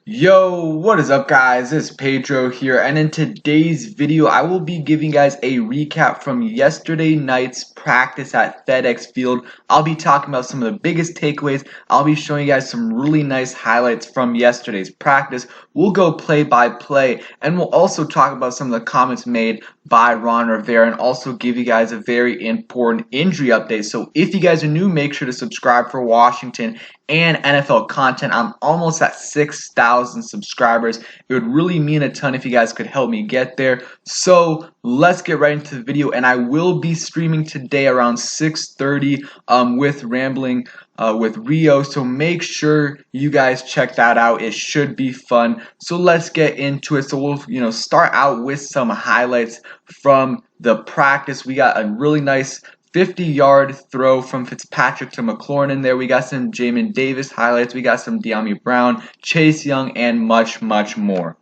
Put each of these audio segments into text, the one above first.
Yo, what is up guys? It's Pedro here, and in today's video I will be giving you guys a recap from yesterday night's practice at FedEx Field. I'll be talking about some of the biggest takeaways. I'll be showing you guys some really nice highlights from yesterday's practice. We'll go play by play, and we'll also talk about some of the comments made by Ron Rivera and also give you guys a very important injury update. So if you guys are new, make sure to subscribe for Washington and NFL content. I'm almost at 6,000 subscribers. It would really mean a ton if you guys could help me get there. So let's get right into the video, and I will be streaming today around 6:30 with Rambling with Rio, so make sure you guys check that out. It should be fun. So let's get into it. So we'll start out with some highlights from the practice. We got a really nice 50-yard throw from Fitzpatrick to Mclaurin in there. We got some Jamin Davis highlights. We got some De'Ami Brown, Chase Young, and much more.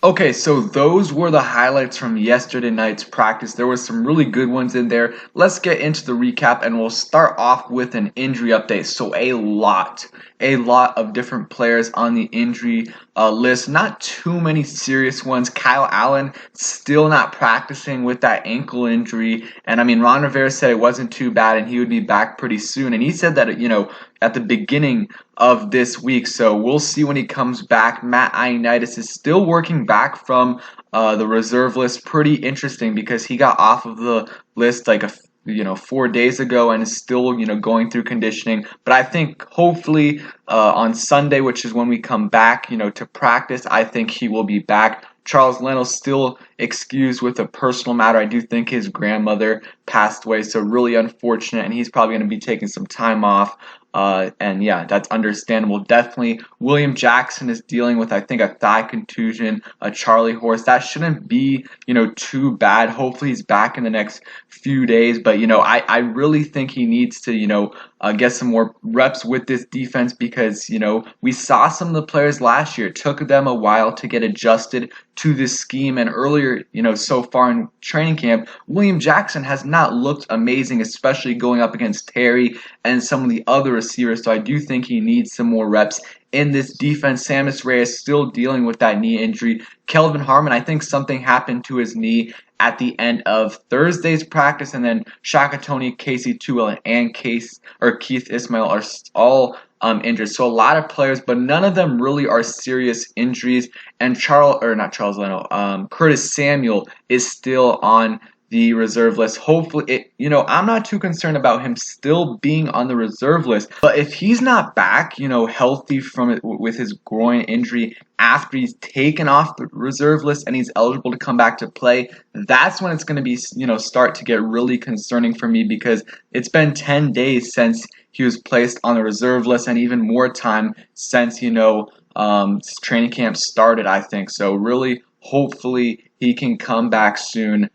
Okay, so those were the highlights from yesterday night's practice. There were some really good ones in there. Let's get into the recap, and we'll start off with an injury update. So a lot of different players on the injury list. Not too many serious ones. Kyle Allen still not practicing with that ankle injury, and I mean Ron Rivera said it wasn't too bad and he would be back pretty soon, and he said that at the beginning of this week, so we'll see when he comes back. Matt Ioannidis is still working back from the reserve list. Pretty interesting because he got off of the list like 4 days ago and is still going through conditioning. But I think hopefully on Sunday, which is when we come back to practice, I think he will be back. Charles Leno's still excused with a personal matter. I do think his grandmother passed away, so really unfortunate, and he's probably going to be taking some time off. And yeah, that's understandable. Definitely, William Jackson is dealing with, I think, a thigh contusion, a Charlie horse. That shouldn't be, too bad. Hopefully, he's back in the next few days. But I really think he needs to, get some more reps with this defense because we saw some of the players last year. It took them a while to get adjusted to this scheme, and earlier, so far in training camp, William Jackson has not looked amazing, especially going up against Terry and some of the other receivers. So I do think he needs some more reps in this defense. Sammis Reyes still dealing with that knee injury. Kelvin Harmon, I think something happened to his knee at the end of Thursday's practice, and then Shaka Toney, Casey Toohill, and Keith Ismail are all injured. So a lot of players, but none of them really are serious injuries. And Curtis Samuel is still on the reserve list. Hopefully, I'm not too concerned about him still being on the reserve list. But if he's not back, healthy from it with his groin injury after he's taken off the reserve list and he's eligible to come back to play, that's when it's going to be, start to get really concerning for me, because it's been 10 days since he was placed on the reserve list, and even more time since, training camp started, I think. So really, hopefully, he can come back soon.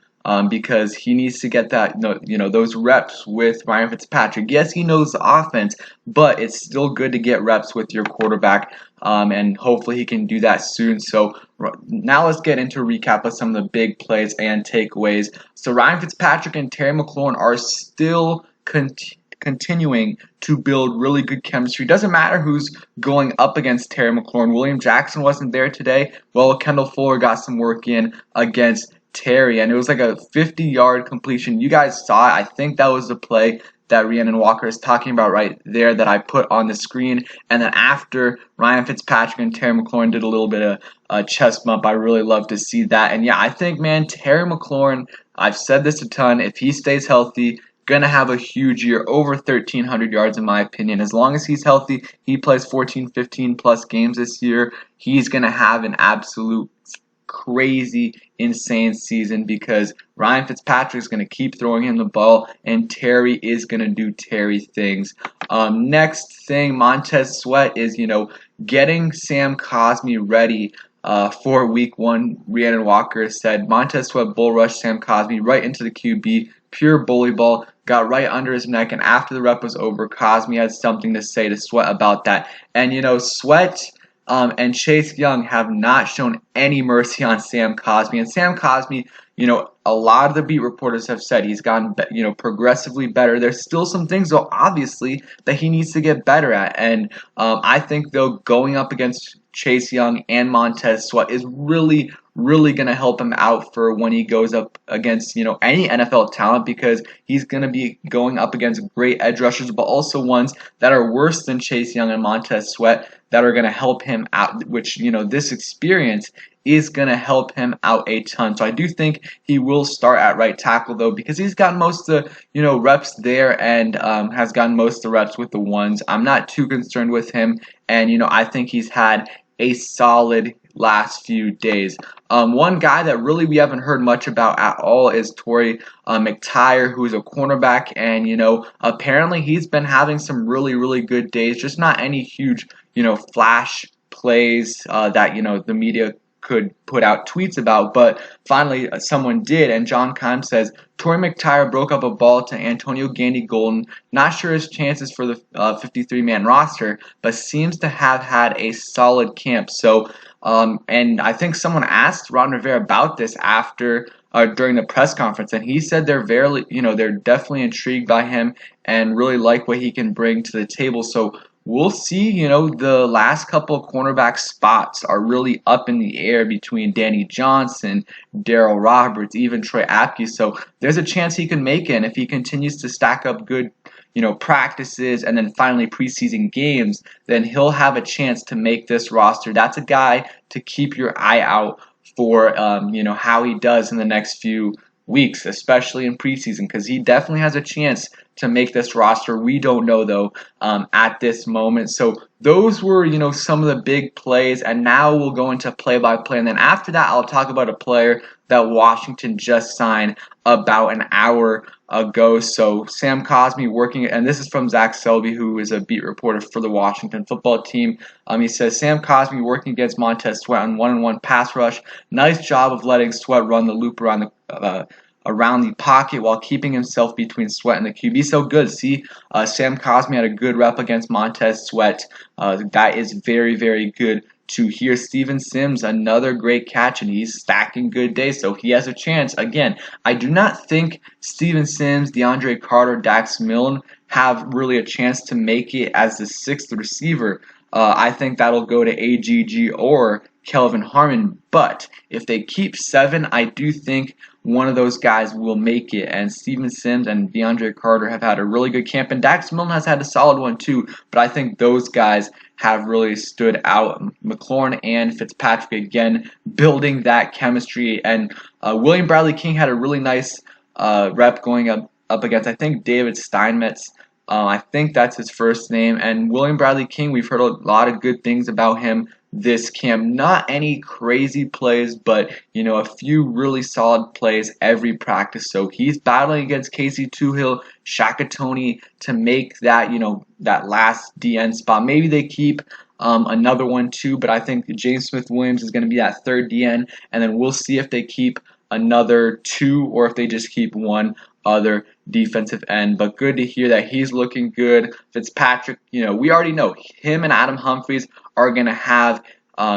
Because he needs to get that, those reps with Ryan Fitzpatrick. Yes, he knows the offense, but it's still good to get reps with your quarterback, and hopefully he can do that soon. So now let's get into a recap of some of the big plays and takeaways. So Ryan Fitzpatrick and Terry McLaurin are still continuing to build really good chemistry. Doesn't matter who's going up against Terry McLaurin. William Jackson wasn't there today. Well, Kendall Fuller got some work in against Terry, and it was like a 50-yard completion. You guys saw it. I think that was the play that Rhiannon Walker is talking about right there that I put on the screen. And then after Ryan Fitzpatrick and Terry McLaurin did a little bit of a chest bump, I really love to see that. And yeah, I think, man, Terry McLaurin, I've said this a ton, if he stays healthy, gonna have a huge year, over 1,300 yards in my opinion. As long as he's healthy, he plays 14, 15 plus games this year. He's gonna have an absolute crazy, insane season because Ryan Fitzpatrick is going to keep throwing him the ball, and Terry is going to do Terry things. Next thing, Montez Sweat is, getting Sam Cosmi ready for week one. Rhiannon Walker said Montez Sweat bull rushed Sam Cosmi right into the QB, pure bully ball, got right under his neck, and after the rep was over, Cosmi had something to say to Sweat about that. And, Sweat and Chase Young have not shown any mercy on Sam Cosmi. And Sam Cosmi, a lot of the beat reporters have said he's gotten, progressively better. There's still some things, though, obviously, that he needs to get better at. And I think, though, going up against Chase Young and Montez Sweat is really, really going to help him out for when he goes up against, any NFL talent, because he's going to be going up against great edge rushers, but also ones that are worse than Chase Young and Montez Sweat that are going to help him out, which, this experience is going to help him out a ton. So I do think he will start at right tackle, though, because he's gotten most of the, reps there and has gotten most of the reps with the ones. I'm not too concerned with him, and, I think he's had a solid last few days. One guy that really we haven't heard much about at all is Torrey McTyer, who's a cornerback, and apparently he's been having some really, really good days, just not any huge flash plays that the media could put out tweets about, but finally someone did, and John Keim says Torrey McTyer broke up a ball to Antonio Gandy Golden. Not sure his chances for the 53-man roster, but seems to have had a solid camp. So, and I think someone asked Ron Rivera about this after during the press conference, and he said they're they're definitely intrigued by him and really like what he can bring to the table. So we'll see, the last couple of cornerback spots are really up in the air between Danny Johnson, Darryl Roberts, even Troy Apke. So there's a chance he can make it. And if he continues to stack up good, practices and then finally preseason games, then he'll have a chance to make this roster. That's a guy to keep your eye out for, how he does in the next few weeks, especially in preseason, because he definitely has a chance to make this roster. We don't know, though, at this moment. So those were, some of the big plays, and now we'll go into play-by-play, and then after that, I'll talk about a player that Washington just signed about an hour ago. So Sam Cosmi working, and this is from Zach Selby, who is a beat reporter for the Washington football team. He says, Sam Cosmi working against Montez Sweat on one-on-one pass rush. Nice job of letting Sweat run the loop around the pocket while keeping himself between Sweat and the QB. So good. See, Sam Cosmi had a good rep against Montez Sweat. That is very, very good to hear. Steven Sims, another great catch, and he's stacking good days, so he has a chance. Again, I do not think Steven Sims, DeAndre Carter, Dax Milne have really a chance to make it as the sixth receiver. I think that'll go to AGG or Kelvin Harmon, but if they keep 7, I do think one of those guys will make it, and Steven Sims and DeAndre Carter have had a really good camp, and Dax Milne has had a solid one too, but I think those guys have really stood out. Mclaurin and Fitzpatrick, again, building that chemistry, and William Bradley King had a really nice rep going up against, I think, David Steinmetz. I think that's his first name, and William Bradley King, we've heard a lot of good things about him this camp. Not any crazy plays, but a few really solid plays every practice. So he's battling against Casey Toohill, Shaka Toney to make that that last DN spot. Maybe they keep another one too, but I think James Smith-Williams is going to be that third DN, and then we'll see if they keep another 2 or if they just keep one other defensive end. But good to hear that he's looking good. Fitzpatrick, we already know him and Adam Humphries are going to have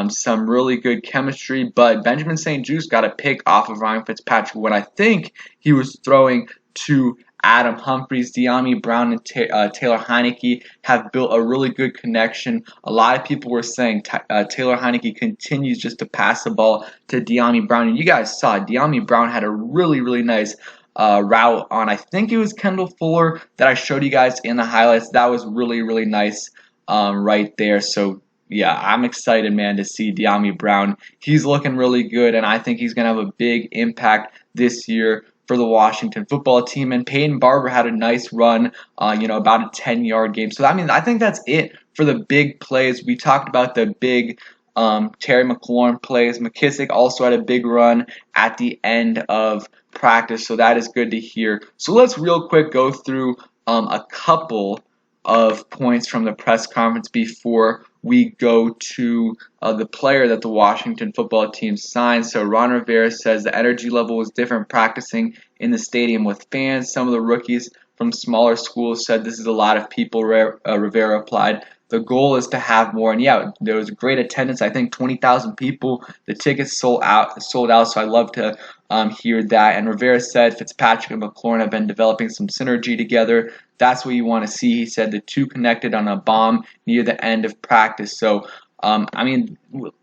some really good chemistry, but Benjamin St. Juste got a pick off of Ryan Fitzpatrick when I think he was throwing to Adam Humphries. De'Ami Brown and Taylor Heineke have built a really good connection. A lot of people were saying Taylor Heineke continues just to pass the ball to De'Ami Brown, and you guys saw De'Ami Brown had a really, really nice route on, I think it was Kendall Fuller that I showed you guys in the highlights. That was really, really nice right there. So yeah, I'm excited, man, to see De'Ami Brown. He's looking really good, and I think he's going to have a big impact this year for the Washington football team. And Peyton Barber had a nice run, about a 10-yard game. So, I think that's it for the big plays. We talked about the big Terry McLaurin plays. McKissick also had a big run at the end of practice, so that is good to hear. So let's real quick go through a couple of points from the press conference before we go to the player that the Washington football team signed. So Ron Rivera says the energy level was different practicing in the stadium with fans. Some of the rookies from smaller schools said this is a lot of people, Rivera replied. The goal is to have more, and yeah, there was great attendance. I think 20,000 people. The tickets sold out. So I love to hear that. And Rivera said Fitzpatrick and Mclaurin have been developing some synergy together. That's what you want to see. He said the two connected on a bomb near the end of practice. So,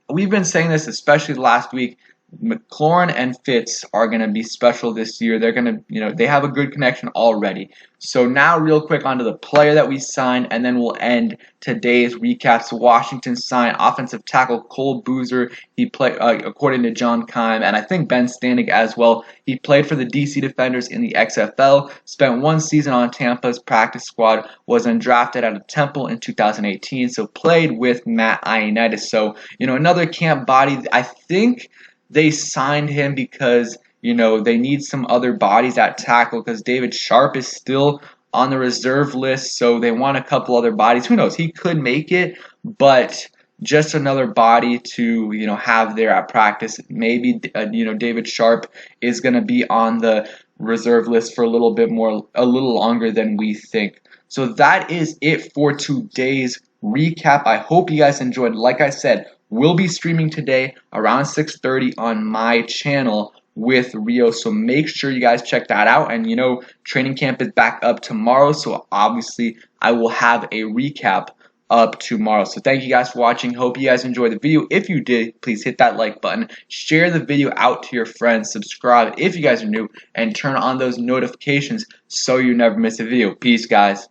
we've been saying this, especially last week. McLaurin and Fitz are going to be special this year. They're going to, they have a good connection already. So now real quick onto the player that we signed, and then we'll end today's recap. So Washington signed offensive tackle Cole Boozer. He played, according to John Keim, and I think Ben Standig as well. He played for the DC Defenders in the XFL, spent one season on Tampa's practice squad, was undrafted out of Temple in 2018, so played with Matt Ioannidis. So, another camp body. I think they signed him because, they need some other bodies at tackle because David Sharp is still on the reserve list, so they want a couple other bodies. Who knows? He could make it, but just another body to, have there at practice. Maybe, David Sharp is going to be on the reserve list for a little longer than we think. So that is it for today's recap. I hope you guys enjoyed. Like I said, we'll be streaming today around 6:30 on my channel with Rio, so make sure you guys check that out. And training camp is back up tomorrow, so obviously I will have a recap up tomorrow. So thank you guys for watching. Hope you guys enjoyed the video. If you did, please hit that like button, share the video out to your friends, subscribe if you guys are new, and turn on those notifications so you never miss a video. Peace, guys.